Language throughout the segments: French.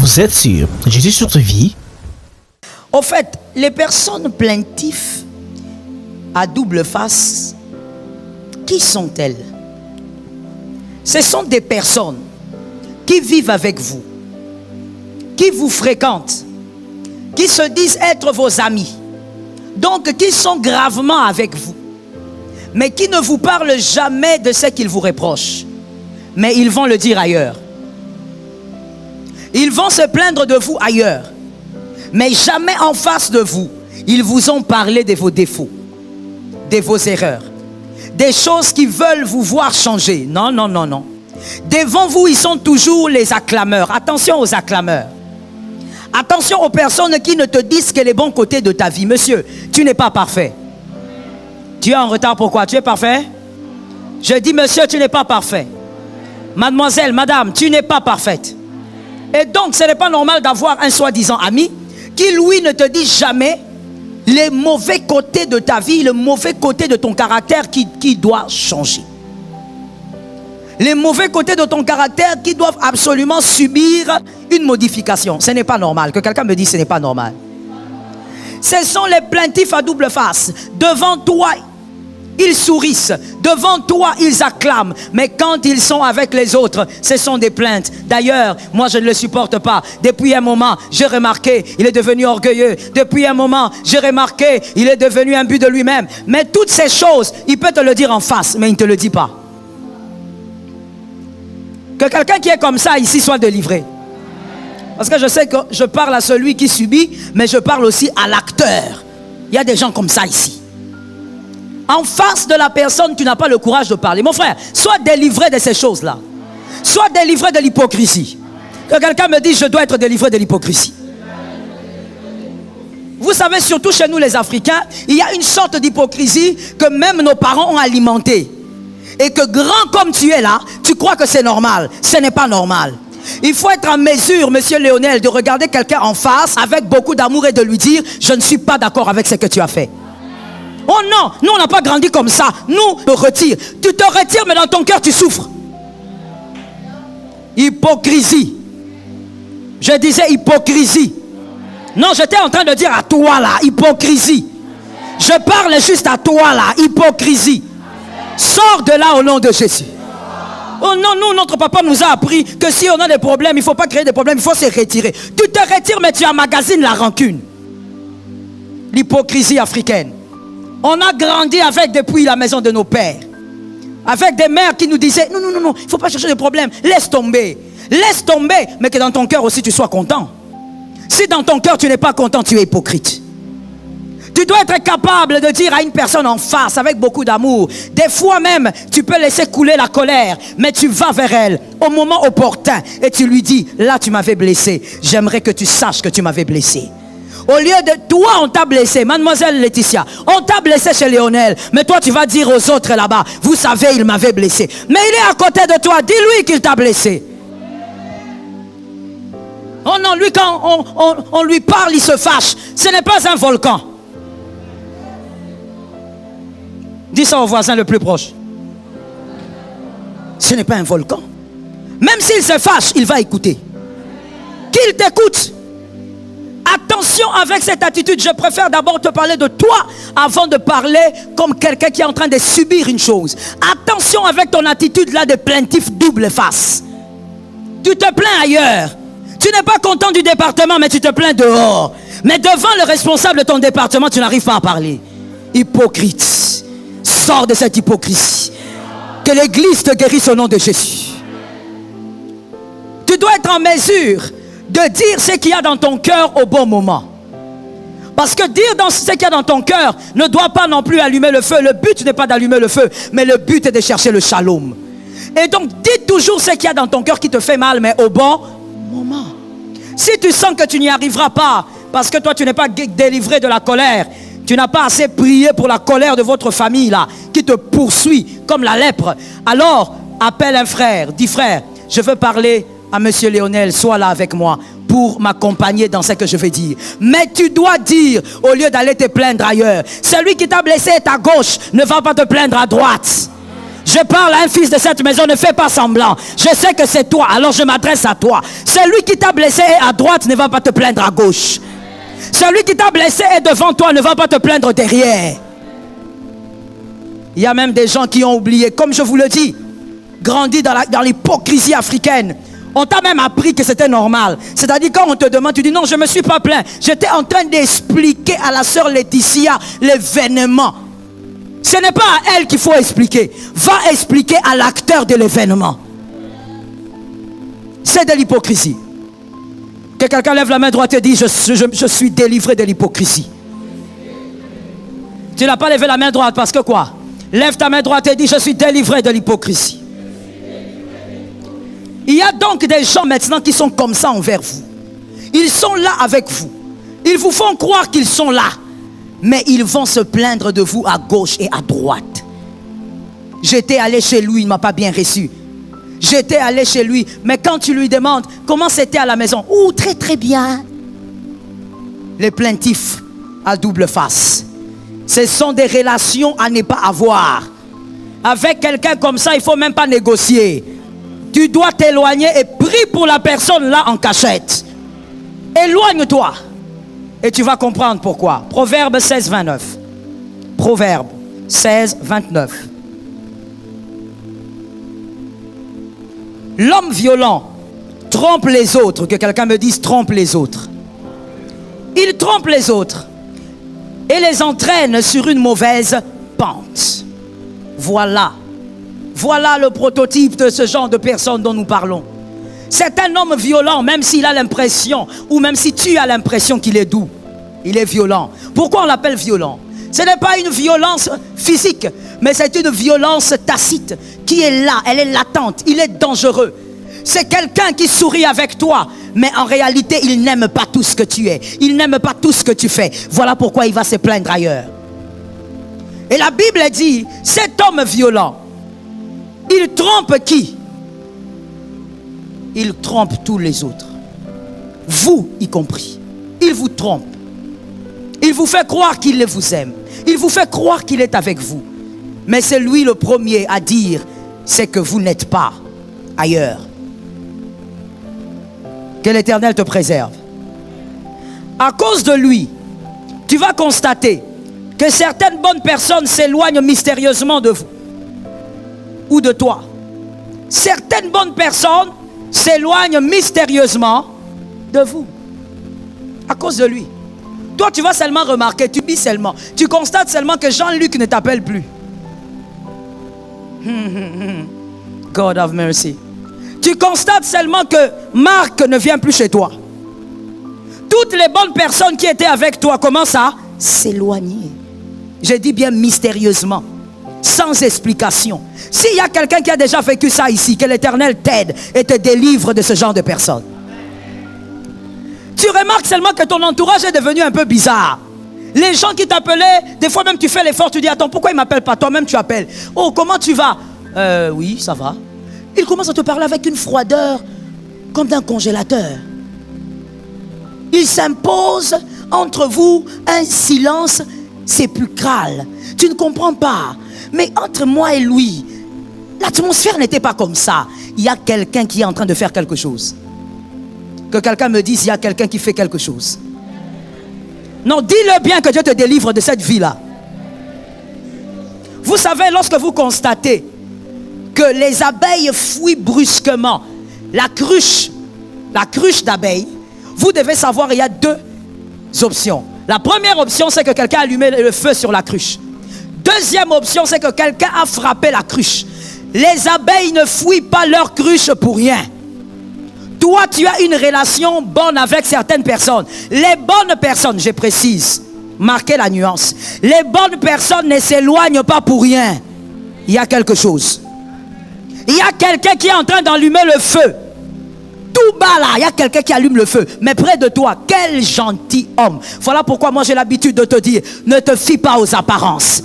Vous êtes sur Jésus sur ta vie. Au fait, les personnes plaintives à double face, qui sont-elles? Ce sont des personnes qui vivent avec vous, qui vous fréquentent, qui se disent être vos amis, donc qui sont gravement avec vous, mais qui ne vous parlent jamais de ce qu'ils vous reprochent, mais ils vont le dire ailleurs. Ils vont se plaindre de vous ailleurs, mais jamais en face de vous. Ils vous ont parlé de vos défauts, de vos erreurs, des choses qui veulent vous voir changer. Non, non, non, non. Devant vous, ils sont toujours les acclameurs. Attention aux acclameurs. Attention aux personnes qui ne te disent que les bons côtés de ta vie. Monsieur, tu n'es pas parfait. Tu es en retard, pourquoi? Tu es parfait? Je dis, monsieur, tu n'es pas parfait. Mademoiselle, madame, tu n'es pas parfaite. Et donc, ce n'est pas normal d'avoir un soi-disant ami qui, lui, ne te dit jamais les mauvais côtés de ta vie, le mauvais côté de ton caractère qui doit changer. Les mauvais côtés de ton caractère qui doivent absolument subir une modification. Ce n'est pas normal. Que quelqu'un me dise ce n'est pas normal. Ce sont les plaintifs à double face. Devant toi, ils sourissent. Devant toi, ils acclament. Mais quand ils sont avec les autres, ce sont des plaintes. D'ailleurs, moi, je ne le supporte pas. Depuis un moment, j'ai remarqué, il est devenu orgueilleux. Depuis un moment, j'ai remarqué, il est devenu imbu de lui-même. Mais toutes ces choses, il peut te le dire en face, mais il ne te le dit pas. Que quelqu'un qui est comme ça ici soit délivré. Parce que je sais que je parle à celui qui subit, mais je parle aussi à l'acteur. Il y a des gens comme ça ici. En face de la personne, tu n'as pas le courage de parler. Mon frère, sois délivré de ces choses-là. Sois délivré de l'hypocrisie. Que quelqu'un me dise, je dois être délivré de l'hypocrisie. Vous savez, surtout chez nous les Africains, il y a une sorte d'hypocrisie que même nos parents ont alimentée. Et que grand comme tu es là, tu crois que c'est normal. Ce n'est pas normal. Il faut être en mesure, monsieur Léonel, de regarder quelqu'un en face avec beaucoup d'amour et de lui dire, je ne suis pas d'accord avec ce que tu as fait. Oh non, nous on n'a pas grandi comme ça. Nous, on te retire. Tu te retires, mais dans ton cœur, tu souffres. Hypocrisie. Je disais hypocrisie. Non, j'étais en train de dire à toi là, hypocrisie. Je parle juste à toi là, hypocrisie. Sors de là au nom de Jésus. Oh non, nous, notre papa nous a appris que si on a des problèmes, il ne faut pas créer des problèmes, il faut se retirer. Tu te retires, mais tu emmagasines la rancune. L'hypocrisie africaine. On a grandi avec depuis la maison de nos pères. Avec des mères qui nous disaient, non, non, non, non, il ne faut pas chercher de problème. Laisse tomber. Laisse tomber, mais que dans ton cœur aussi tu sois content. Si dans ton cœur tu n'es pas content, tu es hypocrite. Tu dois être capable de dire à une personne en face avec beaucoup d'amour. Des fois même, tu peux laisser couler la colère, mais tu vas vers elle au moment opportun et tu lui dis, là tu m'avais blessé. J'aimerais que tu saches que tu m'avais blessé. Au lieu de toi, on t'a blessé, mademoiselle Laetitia, on t'a blessé chez Léonel, mais toi tu vas dire aux autres là-bas, vous savez, il m'avait blessé. Mais il est à côté de toi, dis-lui qu'il t'a blessé. Oh non, lui quand on lui parle, il se fâche. Ce n'est pas un volcan. Dis ça au voisin le plus proche. Ce n'est pas un volcan. Même s'il se fâche, il va écouter. Qu'il t'écoute. Attention avec cette attitude. Je préfère d'abord te parler de toi avant de parler comme quelqu'un qui est en train de subir une chose. Attention avec ton attitude là de plaintif double face. Tu te plains ailleurs. Tu n'es pas content du département, mais tu te plains dehors. Mais devant le responsable de ton département, tu n'arrives pas à parler. Hypocrite. Sors de cette hypocrisie. Que l'église te guérisse au nom de Jésus. Tu dois être en mesure de dire ce qu'il y a dans ton cœur au bon moment. Parce que dire ce qu'il y a dans ton cœur ne doit pas non plus allumer le feu. Le but n'est pas d'allumer le feu, mais le but est de chercher le shalom. Et donc dis toujours ce qu'il y a dans ton cœur qui te fait mal, mais au bon moment. Si tu sens que tu n'y arriveras pas, parce que toi tu n'es pas délivré de la colère, tu n'as pas assez prié pour la colère de votre famille là, qui te poursuit comme la lèpre, alors appelle un frère, dis frère, je veux parler à monsieur Léonel, sois là avec moi pour m'accompagner dans ce que je vais dire. Mais tu dois dire, au lieu d'aller te plaindre ailleurs, celui qui t'a blessé est à gauche, ne va pas te plaindre à droite. Je parle à un fils de cette maison, ne fais pas semblant. Je sais que c'est toi, alors je m'adresse à toi. Celui qui t'a blessé est à droite, ne va pas te plaindre à gauche. Celui qui t'a blessé est devant toi, ne va pas te plaindre derrière. Il y a même des gens qui ont oublié, comme je vous le dis, grandi dans l'hypocrisie africaine. On t'a même appris que c'était normal. C'est-à-dire quand on te demande, tu dis non, je ne me suis pas plaint. J'étais en train d'expliquer à la sœur Laetitia l'événement. Ce n'est pas à elle qu'il faut expliquer. Va expliquer à l'acteur de l'événement. C'est de l'hypocrisie. Que quelqu'un lève la main droite et dit je suis délivré de l'hypocrisie. Tu n'as pas levé la main droite parce que quoi? Lève ta main droite et dis je suis délivré de l'hypocrisie. Il y a donc des gens maintenant qui sont comme ça envers vous. Ils sont là avec vous. Ils vous font croire qu'ils sont là. Mais ils vont se plaindre de vous à gauche et à droite. J'étais allé chez lui, il ne m'a pas bien reçu. J'étais allé chez lui, mais quand tu lui demandes comment c'était à la maison, oh très très bien. Les plaintifs à double face. Ce sont des relations à ne pas avoir. Avec quelqu'un comme ça, il ne faut même pas négocier. Tu dois t'éloigner et prie pour la personne là en cachette. Éloigne-toi. Et tu vas comprendre pourquoi. Proverbe 16, 29. Proverbe 16, 29. L'homme violent trompe les autres. Que quelqu'un me dise trompe les autres. Il trompe les autres et les entraîne sur une mauvaise pente. Voilà le prototype de ce genre de personne dont nous parlons. C'est un homme violent, même s'il a l'impression, ou même si tu as l'impression qu'il est doux. Il est violent. Pourquoi on l'appelle violent? Ce n'est pas une violence physique, mais c'est une violence tacite qui est là, elle est latente, il est dangereux. C'est quelqu'un qui sourit avec toi, mais en réalité, il n'aime pas tout ce que tu es. Il n'aime pas tout ce que tu fais. Voilà pourquoi il va se plaindre ailleurs. Et la Bible dit, cet homme violent, il trompe qui? Il trompe tous les autres. Vous y compris. Il vous trompe. Il vous fait croire qu'il vous aime. Il vous fait croire qu'il est avec vous. Mais c'est lui le premier à dire, c'est que vous n'êtes pas ailleurs. Que l'Éternel te préserve. À cause de lui, tu vas constater que certaines bonnes personnes s'éloignent mystérieusement de vous ou de toi. Certaines bonnes personnes s'éloignent mystérieusement de vous à cause de lui. Toi, tu vas seulement remarquer, tu dis seulement, tu constates seulement que Jean-Luc ne t'appelle plus. God have mercy. Tu constates seulement que Marc ne vient plus chez toi. Toutes les bonnes personnes qui étaient avec toi commencent à s'éloigner. Je dis bien mystérieusement, sans explication. S'il y a quelqu'un qui a déjà vécu ça ici, que l'Éternel t'aide et te délivre de ce genre de personnes. Tu remarques seulement que ton entourage est devenu un peu bizarre. Les gens qui t'appelaient, des fois même tu fais l'effort, tu dis attends, pourquoi ils ne m'appellent pas? Toi-même tu appelles. Oh, comment tu vas? Oui, ça va. Il commence à te parler avec une froideur comme d'un congélateur. Il s'impose entre vous un silence sépulcral. Tu ne comprends pas. Mais entre moi et lui, l'atmosphère n'était pas comme ça. Il y a quelqu'un qui est en train de faire quelque chose. Que quelqu'un me dise, il y a quelqu'un qui fait quelque chose. Non, dis-le bien que Dieu te délivre de cette vie-là. Vous savez, lorsque vous constatez que les abeilles fuient brusquement la cruche d'abeilles, vous devez savoir qu'il y a deux options. La première option, c'est que quelqu'un a allumé le feu sur la cruche. Deuxième option, c'est que quelqu'un a frappé la cruche. Les abeilles ne fuient pas leur cruche pour rien. Toi, tu as une relation bonne avec certaines personnes. Les bonnes personnes, je précise, marquez la nuance. Les bonnes personnes ne s'éloignent pas pour rien. Il y a quelque chose. Il y a quelqu'un qui est en train d'allumer le feu. Tout bas là, il y a quelqu'un qui allume le feu. Mais près de toi, quel gentil homme. Voilà pourquoi moi j'ai l'habitude de te dire, ne te fie pas aux apparences.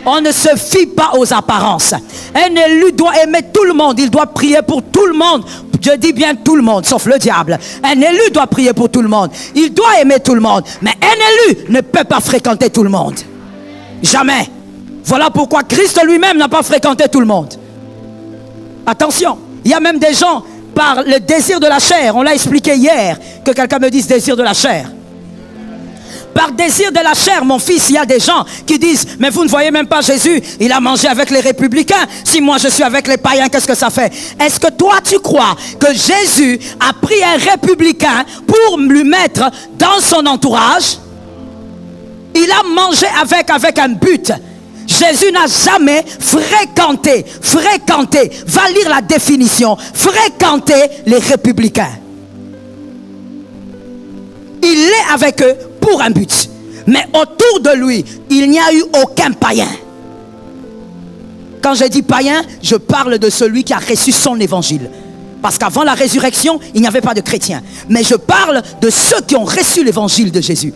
On ne se fie pas aux apparences. Un élu doit aimer tout le monde. Il doit prier pour tout le monde. Je dis bien tout le monde, sauf le diable. Un élu doit prier pour tout le monde. Il doit aimer tout le monde. Mais un élu ne peut pas fréquenter tout le monde. Jamais. Voilà pourquoi Christ lui-même n'a pas fréquenté tout le monde. Attention, il y a même des gens par le désir de la chair. On l'a expliqué hier, que quelqu'un me dise désir de la chair. Par désir de la chair, mon fils, il y a des gens qui disent, mais vous ne voyez même pas Jésus, il a mangé avec les républicains. Si moi je suis avec les païens, qu'est-ce que ça fait? Est-ce que toi tu crois que Jésus a pris un républicain pour lui mettre dans son entourage? Il a mangé avec un but. Jésus n'a jamais fréquenté, va lire la définition, fréquenté les républicains. Il est avec eux pour un but. Mais autour de lui, il n'y a eu aucun païen. Quand je dis païen, je parle de celui qui a reçu son évangile. Parce qu'avant la résurrection, il n'y avait pas de chrétiens. Mais je parle de ceux qui ont reçu l'évangile de Jésus.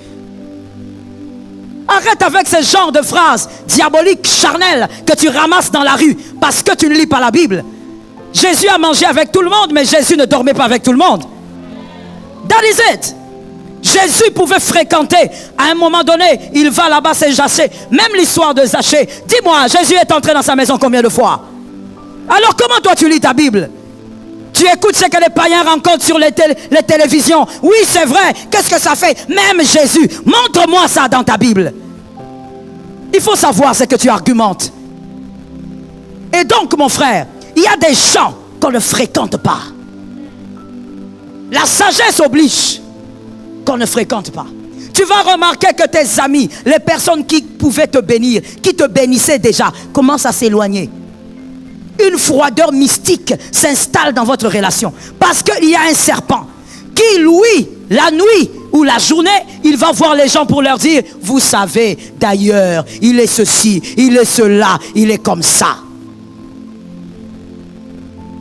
Arrête avec ce genre de phrases diaboliques, charnelles, que tu ramasses dans la rue parce que tu ne lis pas la Bible. Jésus a mangé avec tout le monde, mais Jésus ne dormait pas avec tout le monde. That is it. Jésus pouvait fréquenter. À un moment donné, il va là-bas, c'est Zaché. Même l'histoire de Zaché. Dis-moi, Jésus est entré dans sa maison combien de fois? Alors comment toi tu lis ta Bible? Tu écoutes ce que les païens rencontrent sur les télévisions. Oui, c'est vrai. Qu'est-ce que ça fait? Même Jésus. Montre-moi ça dans ta Bible. Il faut savoir ce que tu argumentes. Et donc, mon frère, il y a des gens qu'on ne fréquente pas. La sagesse oblige qu'on ne fréquente pas. Tu vas remarquer que tes amis, les personnes qui pouvaient te bénir, qui te bénissaient déjà, commencent à s'éloigner. Une froideur mystique s'installe dans votre relation. Parce qu'il y a un serpent qui, lui, la nuit ou la journée, il va voir les gens pour leur dire, vous savez, d'ailleurs, il est ceci, il est cela, il est comme ça.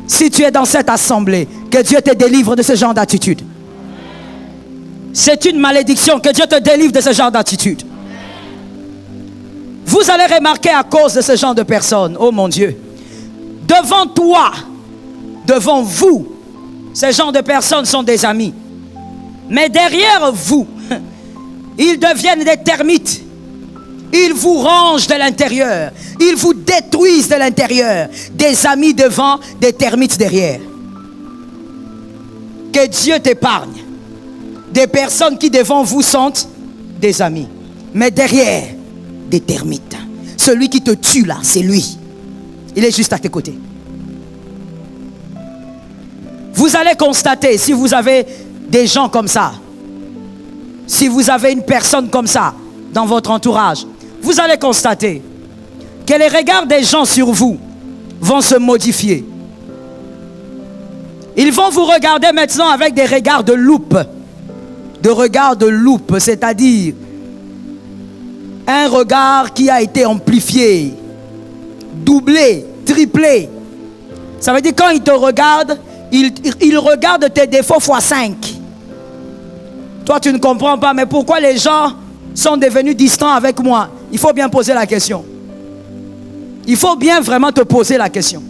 Si tu es dans cette assemblée, que Dieu te délivre de ce genre d'attitude. C'est une malédiction, que Dieu te délivre de ce genre d'attitude. Vous allez remarquer à cause de ce genre de personnes, oh mon Dieu, devant toi, devant vous, ces gens de personnes sont des amis. Mais derrière vous, ils deviennent des termites. Ils vous rongent de l'intérieur. Ils vous détruisent de l'intérieur. Des amis devant, des termites derrière. Que Dieu t'épargne. Des personnes qui devant vous sont des amis. Mais derrière, des termites. Celui qui te tue là, c'est lui. Il est juste à tes côtés. Vous allez constater, si vous avez des gens comme ça, si vous avez une personne comme ça dans votre entourage, vous allez constater que les regards des gens sur vous vont se modifier. Ils vont vous regarder maintenant avec des regards de loupe. De regard de loupe, c'est-à-dire un regard qui a été amplifié, doublé, triplé. Ça veut dire quand il te regarde, il regarde tes défauts fois 5. Toi, tu ne comprends pas, mais pourquoi les gens sont devenus distants avec moi? Il faut bien poser la question. Il faut bien vraiment te poser la question.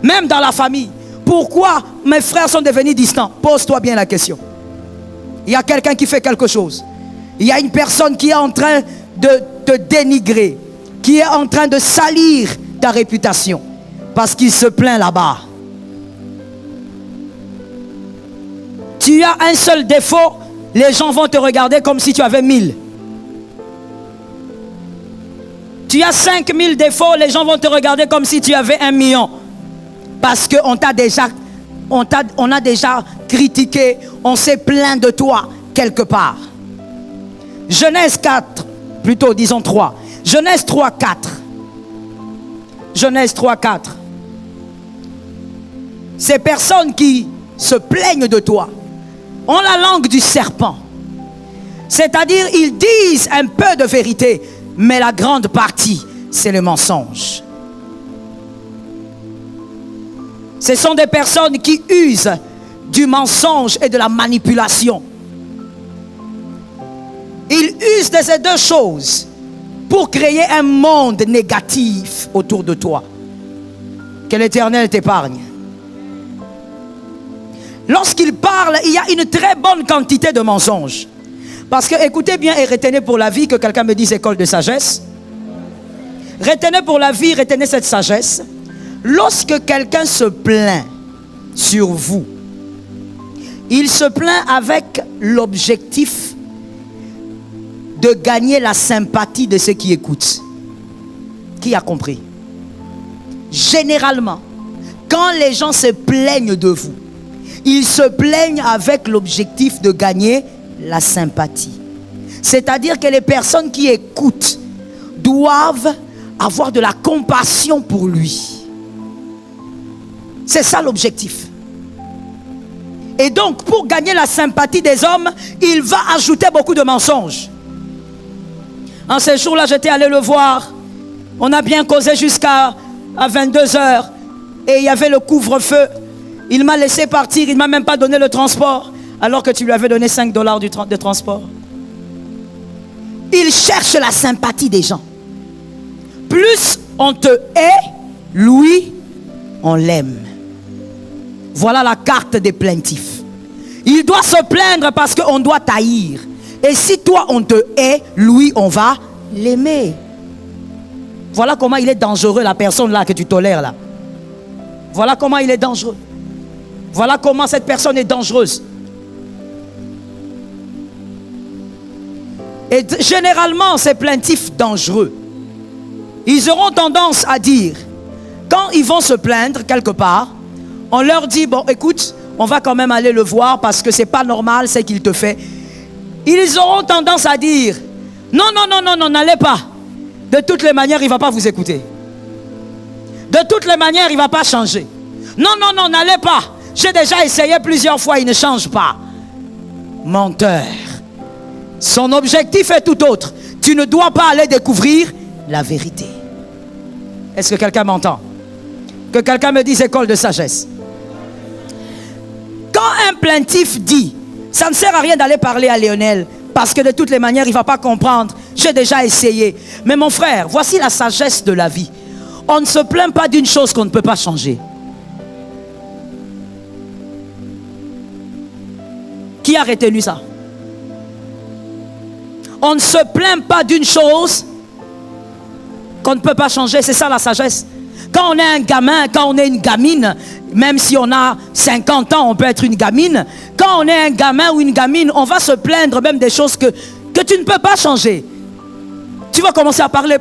Même dans la famille, pourquoi mes frères sont devenus distants? Pose-toi bien la question. Il y a quelqu'un qui fait quelque chose. Il y a une personne qui est en train de te dénigrer, qui est en train de salir ta réputation, parce qu'il se plaint là-bas. Tu as un seul défaut, les gens vont te regarder comme si tu avais 1000. Tu as 5000 défauts, les gens vont te regarder comme si tu avais 1 million. Parce qu'on t'a déjà, on a déjà critiqué, on s'est plaint de toi quelque part. Genèse 4, plutôt disons 3. Genèse 3, 4. Genèse 3, 4. Ces personnes qui se plaignent de toi ont la langue du serpent. C'est-à-dire, ils disent un peu de vérité, mais la grande partie, c'est le mensonge. Ce sont des personnes qui usent du mensonge et de la manipulation. Ils usent de ces deux choses pour créer un monde négatif autour de toi. Que l'Éternel t'épargne. Lorsqu'ils parlent, il y a une très bonne quantité de mensonges. Parce que, écoutez bien et retenez pour la vie, que quelqu'un me dise école de sagesse. Retenez pour la vie, retenez cette sagesse. Lorsque quelqu'un se plaint sur vous, il se plaint avec l'objectif de gagner la sympathie de ceux qui écoutent. Qui a compris? Généralement, quand les gens se plaignent de vous, ils se plaignent avec l'objectif de gagner la sympathie. C'est-à-dire que les personnes qui écoutent doivent avoir de la compassion pour lui. C'est ça l'objectif. Et donc, pour gagner la sympathie des hommes, il va ajouter beaucoup de mensonges. En ces jours-là, j'étais allé le voir. On a bien causé jusqu'à 22h. Et il y avait le couvre-feu. Il m'a laissé partir. Il ne m'a même pas donné le transport. Alors que tu lui avais donné $5 de transport. Il cherche la sympathie des gens. Plus on te hait, lui, on l'aime. Voilà la carte des plaintifs. Il doit se plaindre parce qu'on doit taillir. Et si toi on te hait, lui on va l'aimer. Voilà comment il est dangereux, la personne là que tu tolères là. Voilà comment il est dangereux. Voilà comment cette personne est dangereuse. Et généralement ces plaintifs dangereux, ils auront tendance à dire, quand ils vont se plaindre quelque part, on leur dit, bon écoute, on va quand même aller le voir parce que c'est pas normal ce qu'il te fait. Ils auront tendance à dire, non, n'allez pas. De toutes les manières, il ne va pas vous écouter. De toutes les manières, il ne va pas changer. Non, n'allez pas. J'ai déjà essayé plusieurs fois, il ne change pas. Menteur. Son objectif est tout autre. Tu ne dois pas aller découvrir la vérité. Est-ce que quelqu'un m'entend? Que quelqu'un me dise école de sagesse. Quand un plaintif dit, ça ne sert à rien d'aller parler à Lionel, parce que de toutes les manières, il ne va pas comprendre. J'ai déjà essayé. Mais mon frère, voici la sagesse de la vie. On ne se plaint pas d'une chose qu'on ne peut pas changer. Qui a retenu ça? On ne se plaint pas d'une chose qu'on ne peut pas changer. C'est ça la sagesse. Quand on est un gamin, quand on est une gamine, même si on a 50 ans, on peut être une gamine. Quand on est un gamin ou une gamine, on va se plaindre même des choses que tu ne peux pas changer. Tu vas commencer à parler.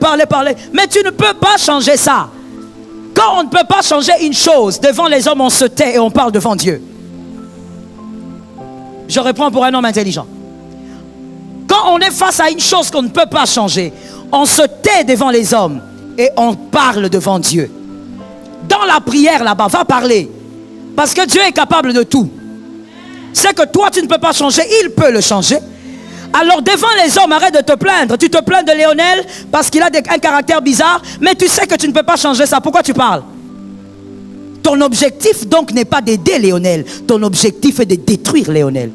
Mais tu ne peux pas changer ça. Quand on ne peut pas changer une chose, devant les hommes, on se tait et on parle devant Dieu. Je reprends pour un homme intelligent. Quand on est face à une chose qu'on ne peut pas changer, on se tait devant les hommes et on parle devant Dieu. Dans la prière là-bas, va parler. Parce que Dieu est capable de tout. C'est que toi tu ne peux pas changer, il peut le changer. Alors devant les hommes, arrête de te plaindre. Tu te plains de Lionel parce qu'il a un caractère bizarre, mais tu sais que tu ne peux pas changer ça. Pourquoi tu parles? Ton objectif donc n'est pas d'aider Lionel. Ton objectif est de détruire Lionel.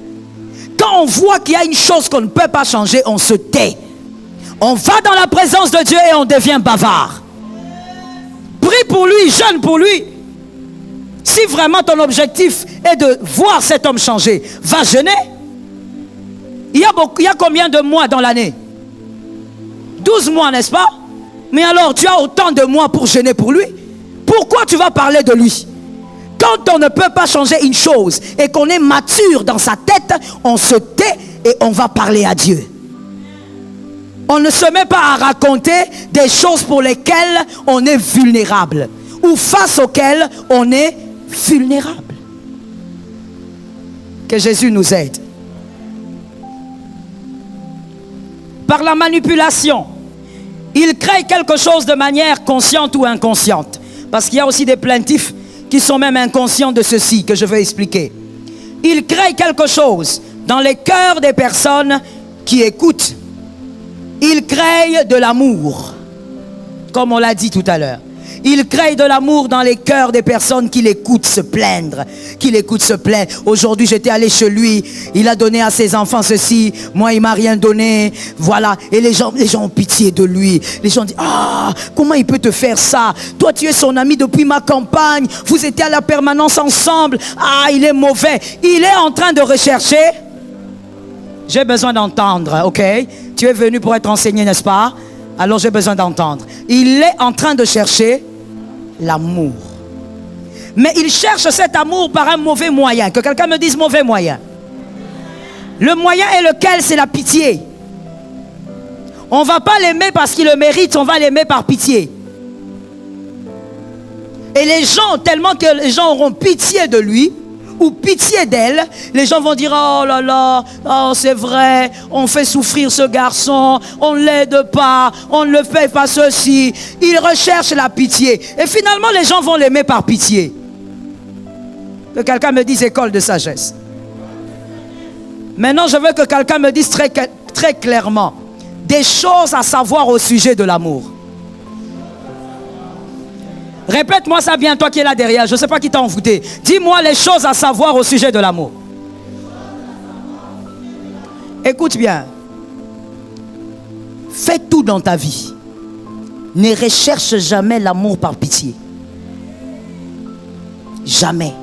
Quand on voit qu'il y a une chose qu'on ne peut pas changer, on se tait. On va dans la présence de Dieu et on devient bavard. Prie pour lui, jeûne pour lui. Si vraiment ton objectif est de voir cet homme changer, va jeûner. Il y a combien de mois dans l'année? 12 mois, n'est-ce pas? Mais alors, tu as autant de mois pour jeûner pour lui. Pourquoi tu vas parler de lui? Quand on ne peut pas changer une chose et qu'on est mature dans sa tête, on se tait et on va parler à Dieu. On ne se met pas à raconter des choses pour lesquelles on est vulnérable ou face auxquelles on est vulnérable. Que Jésus nous aide. Par la manipulation, il crée quelque chose de manière consciente ou inconsciente. Parce qu'il y a aussi des plaintifs qui sont même inconscients de ceci que je vais expliquer. Il crée quelque chose dans les cœurs des personnes qui écoutent. Il crée de l'amour, comme on l'a dit tout à l'heure. Il crée de l'amour dans les cœurs des personnes qui l'écoutent se plaindre. Qui l'écoutent se plaindre. Aujourd'hui, j'étais allé chez lui. Il a donné à ses enfants ceci. Moi, il m'a rien donné. Voilà. Et les gens ont pitié de lui. Les gens disent, ah, comment il peut te faire ça? Toi, tu es son ami depuis ma campagne. Vous étiez à la permanence ensemble. Ah, il est mauvais. Il est en train de rechercher. J'ai besoin d'entendre, ok? Tu es venu pour être enseigné, n'est-ce pas? Alors j'ai besoin d'entendre. Il est en train de chercher l'amour. Mais il cherche cet amour par un mauvais moyen. Que quelqu'un me dise mauvais moyen. Le moyen est lequel? C'est la pitié. On ne va pas l'aimer parce qu'il le mérite, on va l'aimer par pitié. Et les gens, tellement que les gens auront pitié de lui, ou pitié d'elle, les gens vont dire, oh là là, oh c'est vrai, on fait souffrir ce garçon, on ne l'aide pas, on ne le fait pas ceci. Il recherche la pitié. Et finalement, les gens vont l'aimer par pitié. Que quelqu'un me dise école de sagesse. Maintenant, je veux que quelqu'un me dise très, très clairement des choses à savoir au sujet de l'amour. Répète-moi ça bien, toi qui es là derrière. Je ne sais pas qui t'a envoûté. Dis-moi les choses à savoir au sujet de l'amour. Écoute bien. Fais tout dans ta vie. Ne recherche jamais l'amour par pitié. Jamais.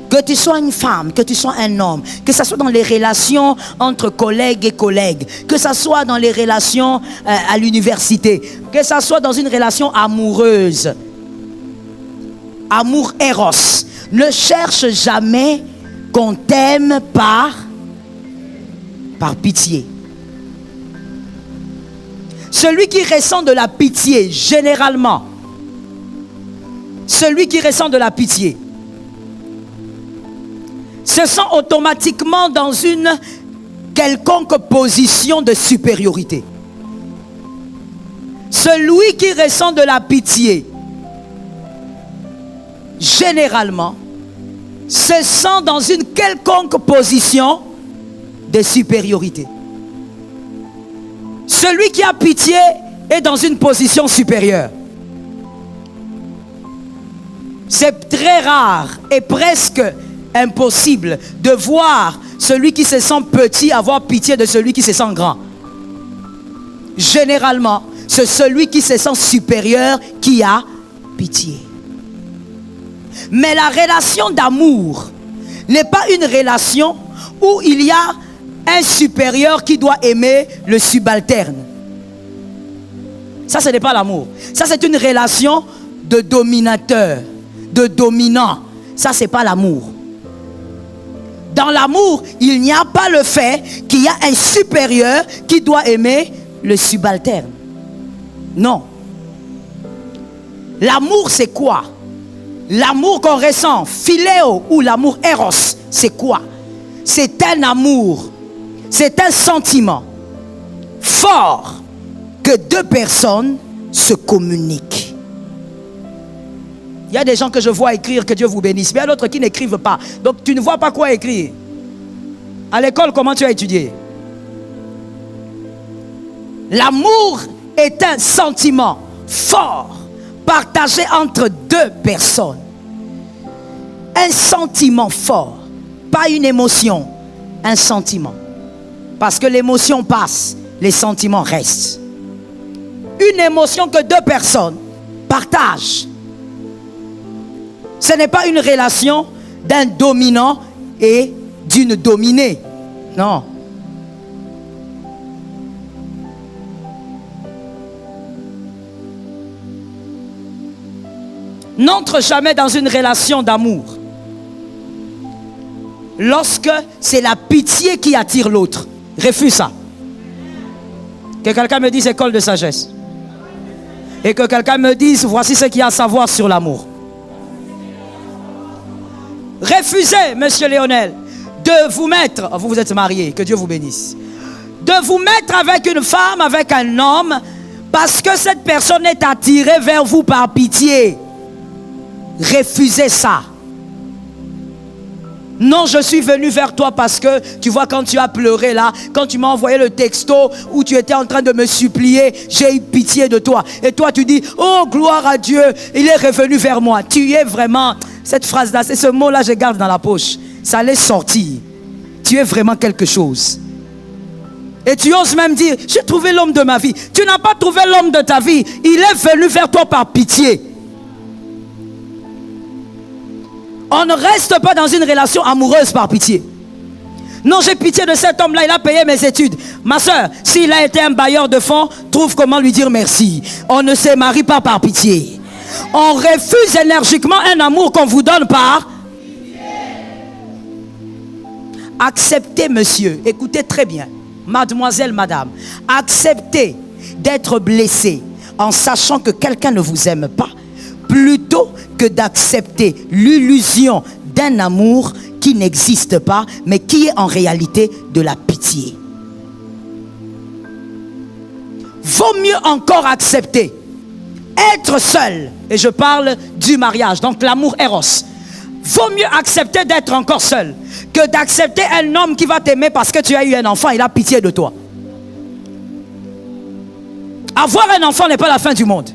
Que tu sois une femme, que tu sois un homme, que ce soit dans les relations entre collègues et collègues, que ce soit dans les relations à l'université, que ce soit dans une relation amoureuse, amour éros. Ne cherche jamais qu'on t'aime par pitié. Celui qui ressent de la pitié, généralement, celui qui ressent de la pitié, se sent automatiquement dans une quelconque position de supériorité. Celui qui ressent de la pitié, généralement, se sent dans une quelconque position de supériorité. Celui qui a pitié est dans une position supérieure. C'est très rare et presque impossible de voir celui qui se sent petit avoir pitié de celui qui se sent grand. Généralement, c'est celui qui se sent supérieur qui a pitié. Mais la relation d'amour n'est pas une relation où il y a un supérieur qui doit aimer le subalterne. Ça, ce n'est pas l'amour. Ça, c'est une relation de dominateur, de dominant. Ça, ce n'est pas l'amour. Dans l'amour, il n'y a pas le fait qu'il y a un supérieur qui doit aimer le subalterne. Non. L'amour, c'est quoi? L'amour qu'on ressent, philéo ou l'amour éros, c'est quoi? C'est un amour, c'est un sentiment fort que deux personnes se communiquent. Il y a des gens que je vois écrire, que Dieu vous bénisse, mais il y a d'autres qui n'écrivent pas. Donc tu ne vois pas quoi écrire. À l'école, comment tu as étudié? L'amour est un sentiment fort partagé entre deux personnes. Un sentiment fort, pas une émotion, un sentiment. Parce que l'émotion passe, les sentiments restent. Une émotion que deux personnes partagent. Ce n'est pas une relation d'un dominant et d'une dominée. Non. N'entre jamais dans une relation d'amour lorsque c'est la pitié qui attire l'autre. Refuse ça. Que quelqu'un me dise école de sagesse. Et que quelqu'un me dise voici ce qu'il y a à savoir sur l'amour. Refusez, monsieur Léonel, de vous mettre, vous êtes marié, que Dieu vous bénisse, de vous mettre avec une femme, avec un homme, parce que cette personne est attirée vers vous par pitié. Refusez ça. Non, je suis venu vers toi parce que, tu vois, quand tu as pleuré là, quand tu m'as envoyé le texto où tu étais en train de me supplier, j'ai eu pitié de toi. Et toi, tu dis, oh, gloire à Dieu, il est revenu vers moi. Tu es vraiment, cette phrase-là, c'est ce mot-là, je garde dans la poche. Ça allait sortir. Tu es vraiment quelque chose. Et tu oses même dire, j'ai trouvé l'homme de ma vie. Tu n'as pas trouvé l'homme de ta vie. Il est venu vers toi par pitié. On ne reste pas dans une relation amoureuse par pitié. Non, j'ai pitié de cet homme-là, il a payé mes études. Ma soeur, s'il a été un bailleur de fonds, trouve comment lui dire merci. On ne se marie pas par pitié. On refuse énergiquement un amour qu'on vous donne par. Acceptez, monsieur, écoutez très bien, mademoiselle, madame, acceptez d'être blessé en sachant que quelqu'un ne vous aime pas, plutôt que d'accepter l'illusion d'un amour qui n'existe pas, mais qui est en réalité de la pitié. Vaut mieux encore accepter être seul, et je parle du mariage, donc l'amour éros. Vaut mieux accepter d'être encore seul que d'accepter un homme qui va t'aimer parce que tu as eu un enfant, il a pitié de toi. Avoir un enfant n'est pas la fin du monde.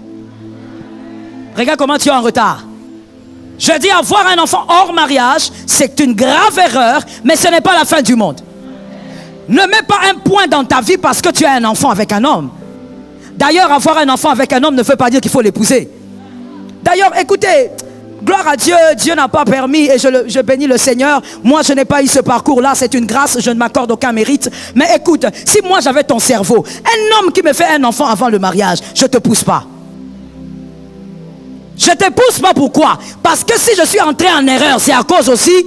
Regarde comment tu es en retard. Je dis avoir un enfant hors mariage, c'est une grave erreur, mais ce n'est pas la fin du monde. Ne mets pas un point dans ta vie parce que tu as un enfant avec un homme. D'ailleurs, avoir un enfant avec un homme ne veut pas dire qu'il faut l'épouser. D'ailleurs, écoutez, gloire à Dieu, Dieu n'a pas permis et je bénis le Seigneur. Moi, je n'ai pas eu ce parcours-là, c'est une grâce, je ne m'accorde aucun mérite. Mais écoute, si moi j'avais ton cerveau, un homme qui me fait un enfant avant le mariage, je ne te pousse pas. Je ne te pousse pas, pourquoi? Parce que si je suis entré en erreur, c'est à cause aussi,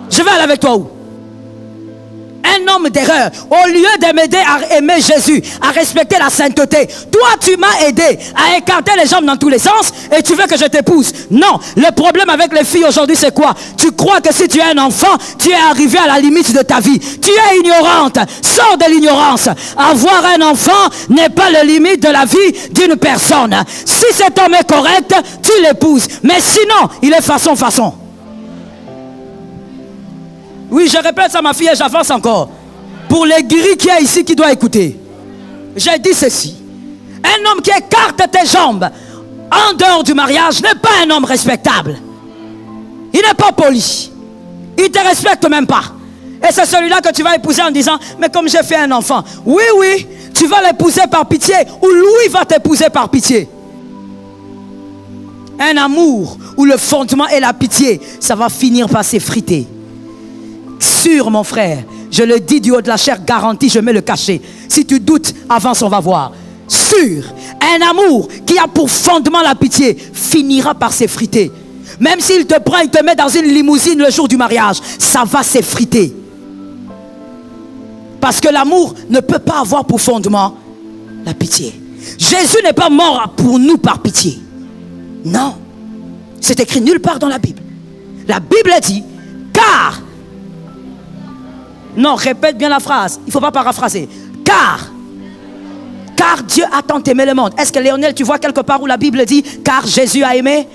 je vais aller avec toi où? Un homme d'erreur, au lieu de m'aider à aimer Jésus, à respecter la sainteté, toi tu m'as aidé à écarter les jambes dans tous les sens et tu veux que je t'épouse. Non, le problème avec les filles aujourd'hui c'est quoi? Tu crois que si tu es un enfant, tu es arrivé à la limite de ta vie. Tu es ignorante, sors de l'ignorance. Avoir un enfant n'est pas la limite de la vie d'une personne. Si cet homme est correct, tu l'épouses. Mais sinon, il est façon. Oui, je répète ça, ma fille, et j'avance encore. Pour les gris qui est ici, qui doit écouter. J'ai dit ceci. Un homme qui écarte tes jambes en dehors du mariage n'est pas un homme respectable. Il n'est pas poli. Il ne te respecte même pas. Et c'est celui-là que tu vas épouser en disant, mais comme j'ai fait un enfant. Oui, tu vas l'épouser par pitié. Ou lui va t'épouser par pitié. Un amour où le fondement est la pitié, ça va finir par s'effriter. Sûr, mon frère, je le dis du haut de la chair, garanti, je mets le cachet. Si tu doutes, avance, on va voir. Sûr, un amour qui a pour fondement la pitié finira par s'effriter. Même s'il te prend, il te met dans une limousine le jour du mariage, ça va s'effriter. Parce que l'amour ne peut pas avoir pour fondement la pitié. Jésus n'est pas mort pour nous par pitié. Non, c'est écrit nulle part dans la Bible. La Bible dit, car... Non, répète bien la phrase. Il ne faut pas paraphraser. Car Dieu a tant aimé le monde. Est-ce que Léonel, tu vois quelque part où la Bible dit car Jésus a aimé?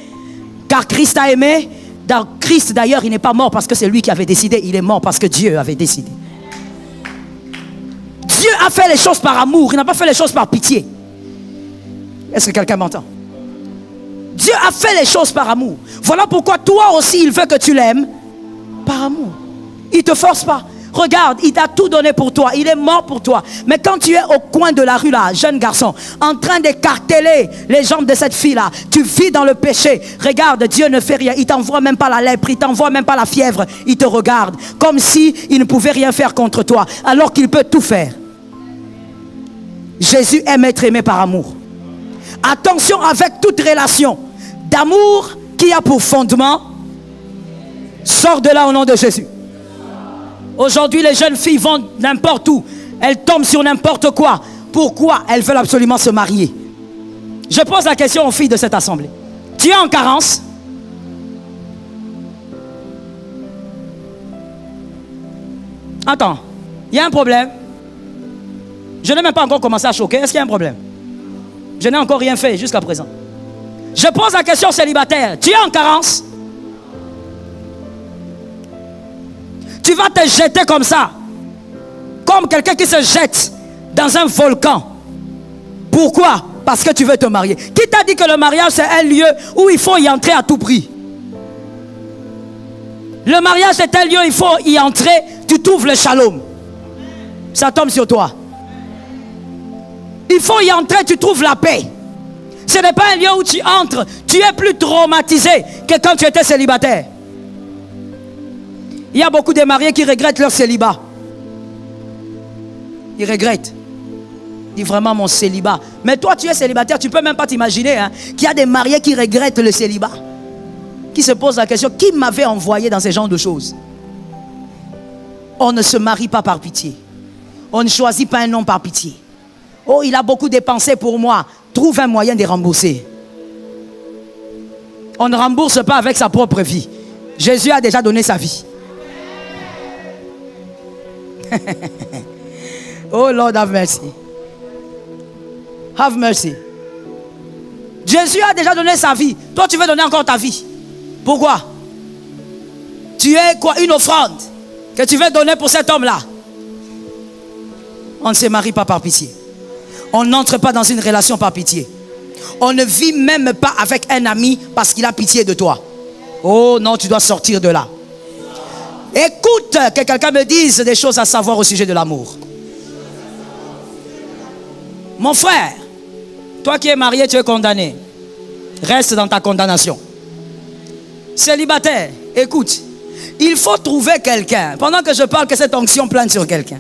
Car Christ a aimé? Dans Christ d'ailleurs, il n'est pas mort parce que c'est lui qui avait décidé. Il est mort parce que Dieu avait décidé. Dieu a fait les choses par amour. Il n'a pas fait les choses par pitié. Est-ce que quelqu'un m'entend? Dieu a fait les choses par amour. Voilà pourquoi toi aussi, il veut que tu l'aimes par amour. Il ne te force pas. Regarde, il t'a tout donné pour toi. Il est mort pour toi. Mais quand tu es au coin de la rue là, jeune garçon, en train d'écarteler les jambes de cette fille là, tu vis dans le péché. Regarde, Dieu ne fait rien. Il t'envoie même pas la lèpre, il t'envoie même pas la fièvre. Il te regarde comme si il ne pouvait rien faire contre toi, alors qu'il peut tout faire. Jésus aime être aimé par amour. Attention avec toute relation d'amour qui a pour fondement, sors de là au nom de Jésus. Aujourd'hui, les jeunes filles vont n'importe où. Elles tombent sur n'importe quoi. Pourquoi elles veulent absolument se marier? Je pose la question aux filles de cette assemblée. Tu es en carence? Attends, il y a un problème. Je n'ai même pas encore commencé à choquer. Est-ce qu'il y a un problème? Je n'ai encore rien fait jusqu'à présent. Je pose la question aux célibataires. Tu es en carence? Tu vas te jeter comme ça, comme quelqu'un qui se jette dans un volcan. Pourquoi? Parce que tu veux te marier. Qui t'a dit que le mariage c'est un lieu où il faut y entrer à tout prix? Le mariage c'est un lieu où il faut y entrer, tu trouves le shalom. Ça tombe sur toi. Il faut y entrer, tu trouves la paix. Ce n'est pas un lieu où tu entres, tu es plus traumatisé que quand tu étais célibataire. Il y a beaucoup de mariés qui regrettent leur célibat. Ils regrettent. Dis vraiment mon célibat. Mais toi, tu es célibataire, tu ne peux même pas t'imaginer qu'il y a des mariés qui regrettent le célibat. Qui se posent la question, qui m'avait envoyé dans ce genre de choses? On ne se marie pas par pitié. On ne choisit pas un homme par pitié. Oh, il a beaucoup dépensé pour moi. Trouve un moyen de rembourser. On ne rembourse pas avec sa propre vie. Jésus a déjà donné sa vie. Oh Lord, have mercy. Have mercy. Jésus a déjà donné sa vie. Toi, tu veux donner encore ta vie. Pourquoi? Tu es quoi? Une offrande que tu veux donner pour cet homme-là. On ne se marie pas par pitié. On n'entre pas dans une relation par pitié. On ne vit même pas avec un ami parce qu'il a pitié de toi. Oh non, tu dois sortir de là. Écoute que quelqu'un me dise des choses à savoir au sujet de l'amour. Mon frère, toi qui es marié, tu es condamné. Reste dans ta condamnation. Célibataire, écoute. Il faut trouver quelqu'un. Pendant que je parle, que cette onction plane sur quelqu'un.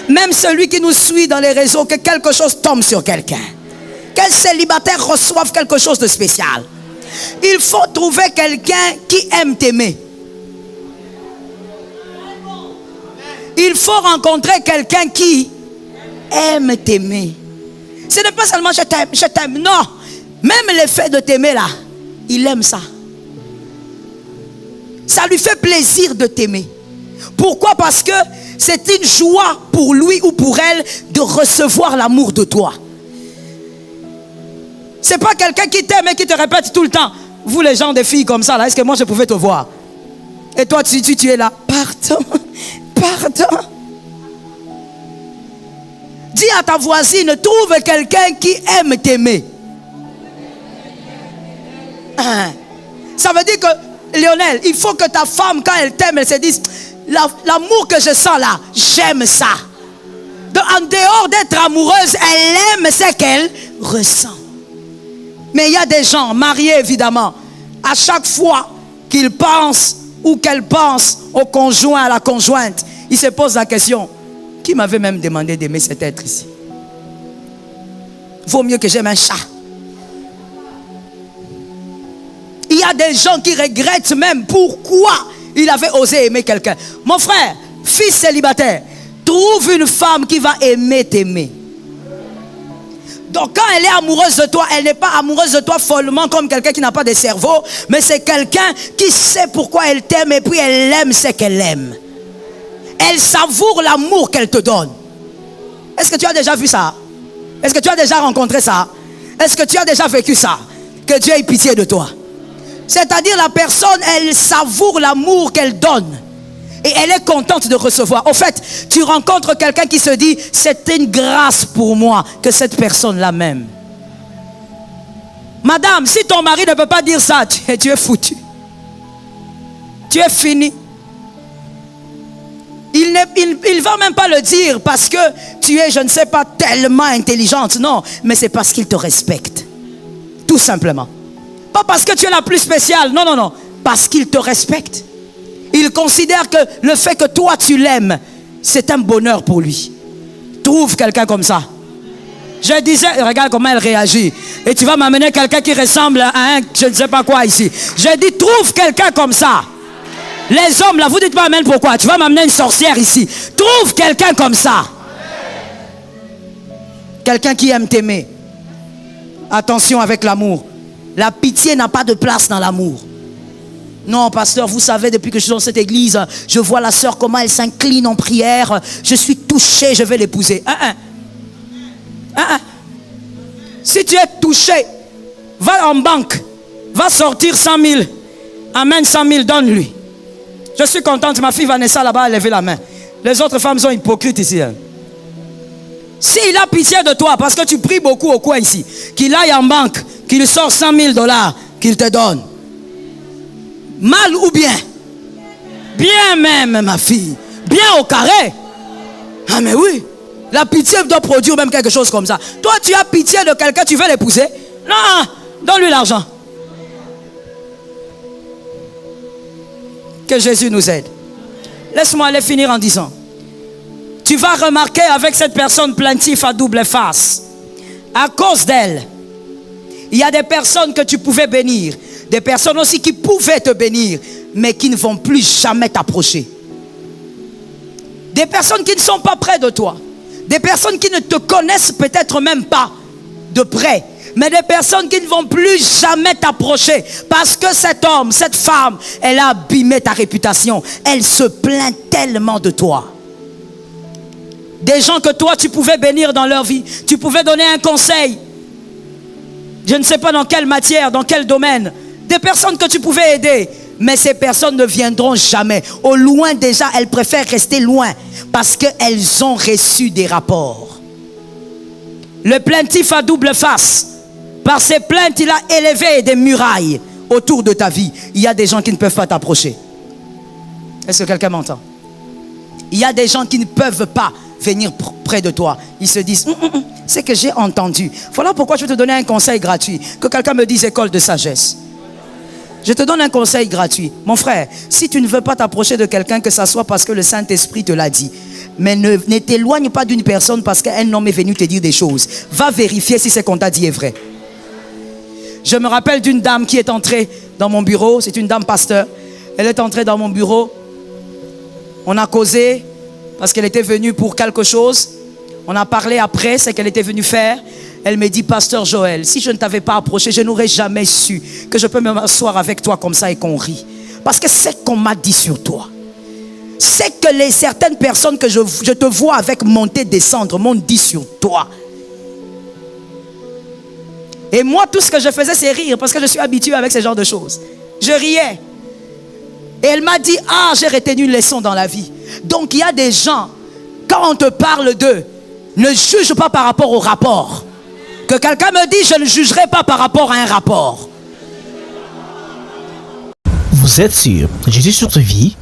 Même celui qui nous suit dans les réseaux, que quelque chose tombe sur quelqu'un. Quel célibataire reçoive quelque chose de spécial. Il faut trouver quelqu'un qui aime t'aimer. Il faut rencontrer quelqu'un qui aime t'aimer. Ce n'est pas seulement je t'aime, non. Même le fait de t'aimer là, il aime ça. Ça lui fait plaisir de t'aimer. Pourquoi? Parce que c'est une joie pour lui ou pour elle de recevoir l'amour de toi. C'est pas quelqu'un qui t'aime et qui te répète tout le temps. Vous les gens des filles comme ça là, est-ce que moi je pouvais te voir? Et toi tu es là. Pardon, pardon. Dis à ta voisine, trouve quelqu'un qui aime t'aimer. Ça veut dire que, Lionel, il faut que ta femme, quand elle t'aime, elle se dise, l'amour que je sens là, j'aime ça. En dehors d'être amoureuse, elle aime ce qu'elle ressent. Mais il y a des gens, mariés évidemment, à chaque fois qu'ils pensent ou qu'elle pense au conjoint, à la conjointe, ils se posent la question, qui m'avait même demandé d'aimer cet être ici? Vaut mieux que j'aime un chat. Il y a des gens qui regrettent même pourquoi il avait osé aimer quelqu'un. Mon frère, fils célibataire, trouve une femme qui va aimer t'aimer. Donc quand elle est amoureuse de toi, elle n'est pas amoureuse de toi follement comme quelqu'un qui n'a pas de cerveau, mais c'est quelqu'un qui sait pourquoi elle t'aime et puis elle aime ce qu'elle aime. Elle savoure l'amour qu'elle te donne. Est-ce que tu as déjà vu ça? Est-ce que tu as déjà rencontré ça? Est-ce que tu as déjà vécu ça? Que Dieu ait pitié de toi. C'est-à-dire la personne, elle savoure l'amour qu'elle donne. Et elle est contente de recevoir. Au fait, tu rencontres quelqu'un qui se dit, c'est une grâce pour moi que cette personne-là m'aime. Madame, si ton mari ne peut pas dire ça, tu es foutu. Tu es fini. Il ne va même pas le dire parce que tu es, je ne sais pas, tellement intelligente. Non, mais c'est parce qu'il te respecte. Tout simplement. Pas parce que tu es la plus spéciale. Non, non, non. Parce qu'il te respecte. Il considère que le fait que toi tu l'aimes, c'est un bonheur pour lui. Trouve quelqu'un comme ça. Je disais, regarde comment elle réagit. Et tu vas m'amener quelqu'un qui ressemble à un, je ne sais pas quoi ici. Je dis, trouve quelqu'un comme ça. Les hommes là, vous dites pas amen pourquoi. Tu vas m'amener une sorcière ici. Trouve quelqu'un comme ça. Quelqu'un qui aime t'aimer. Attention avec l'amour. La pitié n'a pas de place dans l'amour. Non, pasteur, vous savez, depuis que je suis dans cette église, je vois la sœur, comment elle s'incline en prière. Je suis touché, je vais l'épouser. Si tu es touché, va en banque. Va sortir 100 000. Amène 100 000, donne-lui. Je suis contente, ma fille Vanessa là-bas a levé la main. Les autres femmes sont hypocrites ici. S'il a pitié de toi, parce que tu pries beaucoup au coin ici, qu'il aille en banque, qu'il sort 100 000 $, qu'il te donne. Mal ou bien? Bien même, ma fille. Bien au carré. Ah mais oui. La pitié doit produire même quelque chose comme ça. Toi, tu as pitié de quelqu'un, tu veux l'épouser? Non, donne-lui l'argent. Que Jésus nous aide. Laisse-moi aller finir en disant, tu vas remarquer avec cette personne plaintive à double face. À cause d'elle, il y a des personnes que tu pouvais bénir, des personnes aussi qui pouvaient te bénir, mais qui ne vont plus jamais t'approcher. Des personnes qui ne sont pas près de toi, des personnes qui ne te connaissent peut-être même pas de près, mais des personnes qui ne vont plus jamais t'approcher parce que cet homme, cette femme, elle a abîmé ta réputation. Elle se plaint tellement de toi. Des gens que toi, tu pouvais bénir dans leur vie. Tu pouvais donner un conseil. Je ne sais pas dans quelle matière, dans quel domaine. Des personnes que tu pouvais aider. Mais ces personnes ne viendront jamais. Au loin déjà, elles préfèrent rester loin parce qu'elles ont reçu des rapports. Le plaintif à double face. Par ses plaintes, il a élevé des murailles autour de ta vie. Il y a des gens qui ne peuvent pas t'approcher. Est-ce que quelqu'un m'entend? Il y a des gens qui ne peuvent pas venir près de toi. Ils se disent, c'est que j'ai entendu. Voilà pourquoi je vais te donner un conseil gratuit. Que quelqu'un me dise école de sagesse. Je te donne un conseil gratuit. Mon frère, si tu ne veux pas t'approcher de quelqu'un, que ça soit parce que le Saint-Esprit te l'a dit. Mais ne t'éloigne pas d'une personne parce qu'un homme est venu te dire des choses. Va vérifier si ce qu'on t'a dit est vrai. Je me rappelle d'une dame qui est entrée dans mon bureau. C'est une dame pasteur. Elle est entrée dans mon bureau. On a causé parce qu'elle était venue pour quelque chose. On a parlé après ce qu'elle était venue faire. Elle me dit, pasteur Joël, si je ne t'avais pas approché, je n'aurais jamais su que je peux m'asseoir avec toi comme ça et qu'on rit. Parce que c'est qu'on m'a dit sur toi. C'est que certaines personnes que je te vois avec monter, descendre, m'ont dit sur toi. Et moi, tout ce que je faisais, c'est rire parce que je suis habitué avec ce genre de choses. Je riais. Et elle m'a dit, j'ai retenu une leçon dans la vie. Donc, il y a des gens, quand on te parle d'eux, ne juge pas par rapport au rapport. Que quelqu'un me dise, je ne jugerai pas par rapport à un rapport. Vous êtes sur Jésus sur ta vie.